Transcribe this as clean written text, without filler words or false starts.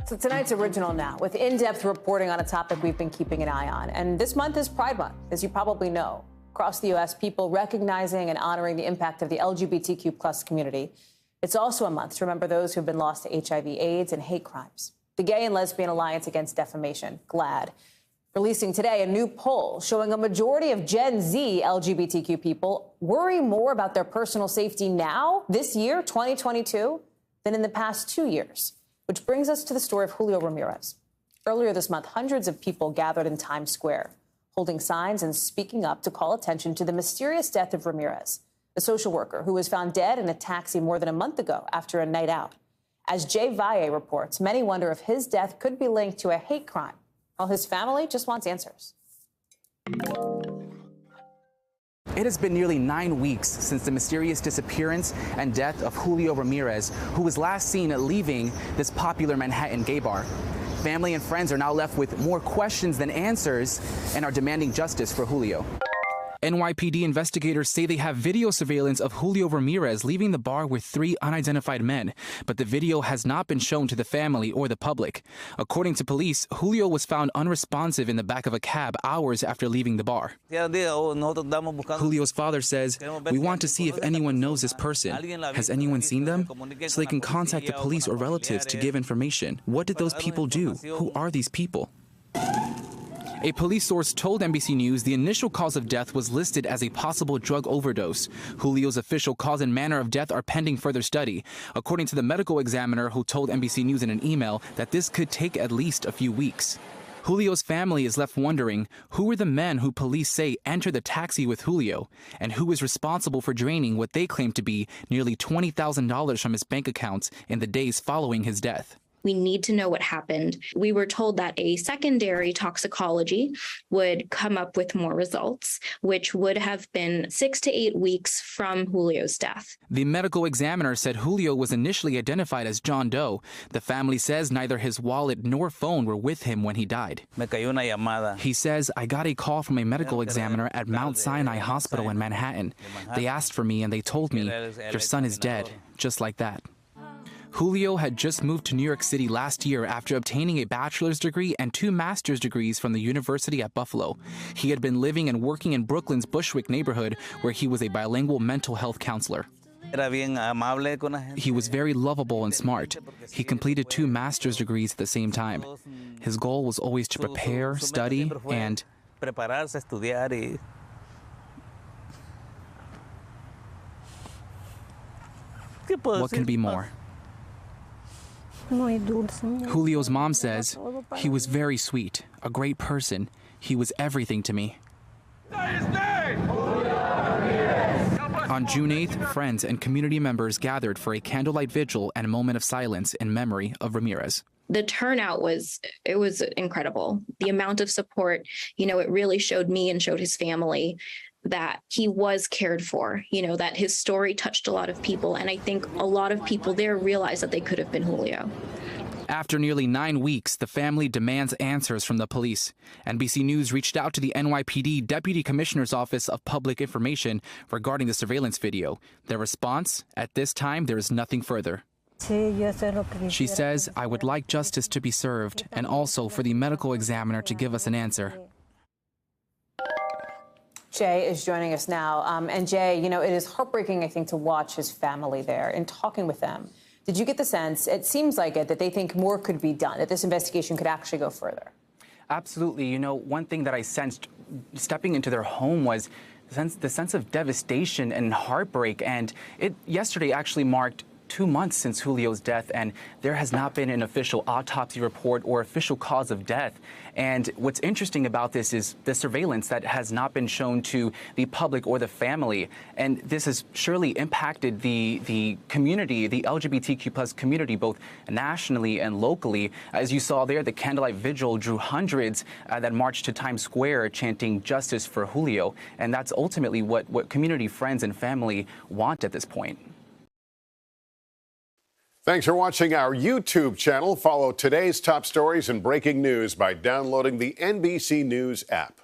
So tonight's Original Now, with in-depth reporting on a topic we've been keeping an eye on. And this month is Pride Month, as you probably know. Across the U.S., people recognizing and honoring the impact of the LGBTQ plus community. It's also a month to remember those who've been lost to HIV, AIDS, and hate crimes. The Gay and Lesbian Alliance Against Defamation, GLAAD, releasing today a new poll showing a majority of Gen Z LGBTQ people worry more about their personal safety now, this year, 2022, than in the past 2 years. Which brings us to the story of Julio Ramirez. Earlier this month, hundreds of people gathered in Times Square, holding signs and speaking up to call attention to the mysterious death of Ramirez, the social worker who was found dead in a taxi more than a month ago after a night out. As Jay Valle reports, many wonder if his death could be linked to a hate crime, while his family just wants answers. It has been nearly 9 weeks since the mysterious disappearance and death of Julio Ramirez, who was last seen leaving this popular Manhattan gay bar. Family and friends are now left with more questions than answers and are demanding justice for Julio. NYPD investigators say they have video surveillance of Julio Ramirez leaving the bar with 3 unidentified men, but the video has not been shown to the family or the public. According to police, Julio was found unresponsive in the back of a cab hours after leaving the bar. Julio's father says, "We want to see if anyone knows this person. Has anyone seen them? So they can contact the police or relatives to give information. What did those people do? Who are these people?" A police source told NBC News the initial cause of death was listed as a possible drug overdose. Julio's official cause and manner of death are pending further study, according to the medical examiner who told NBC News in an email that this could take at least a few weeks. Julio's family is left wondering who were the men who police say entered the taxi with Julio, and who is responsible for draining what they claim to be nearly $20,000 from his bank accounts in the days following his death. We need to know what happened. We were told that a secondary toxicology would come up with more results, which would have been 6 to 8 weeks from Julio's death. The medical examiner said Julio was initially identified as John Doe. The family says neither his wallet nor phone were with him when he died. He says, "I got a call from a medical examiner at Mount Sinai Hospital in Manhattan. They asked for me and they told me, 'Your son is dead,' just like that." Julio had just moved to New York City last year after obtaining a bachelor's degree and 2 master's degrees from the University at Buffalo. He had been living and working in Brooklyn's Bushwick neighborhood, where he was a bilingual mental health counselor. He was very lovable and smart. He completed 2 master's degrees at the same time. His goal was always to prepare, study, and what can be more? Julio's mom says, "He was very sweet, a great person. He was everything to me." On June 8th, friends and community members gathered for a candlelight vigil and a moment of silence in memory of Ramirez. The turnout was incredible. The amount of support, it really showed me and showed his family that he was cared for, that his story touched a lot of people. And I think a lot of people there realized that they could have been Julio. After nearly 9 weeks, the family demands answers from the police. NBC News reached out to the NYPD Deputy Commissioner's Office of Public Information regarding the surveillance video. Their response, at this time, there is nothing further. She says, "I would like justice to be served and also for the medical examiner to give us an answer." Jay is joining us now. And Jay, it is heartbreaking, I think, to watch his family there and talking with them. Did you get the sense, it seems like it, that they think more could be done, that this investigation could actually go further? Absolutely. One thing that I sensed stepping into their home was the sense of devastation and heartbreak. And it yesterday actually marked 2 months since Julio's death, and there has not been an official autopsy report or official cause of death. And what's interesting about this is the surveillance that has not been shown to the public or the family. And this has surely impacted the community, the LGBTQ plus community, both nationally and locally. As you saw there, the candlelight vigil drew hundreds that marched to Times Square chanting justice for Julio. And that's ultimately what community, friends, and family want at this point. Thanks for watching our YouTube channel. Follow today's top stories and breaking news by downloading the NBC News app.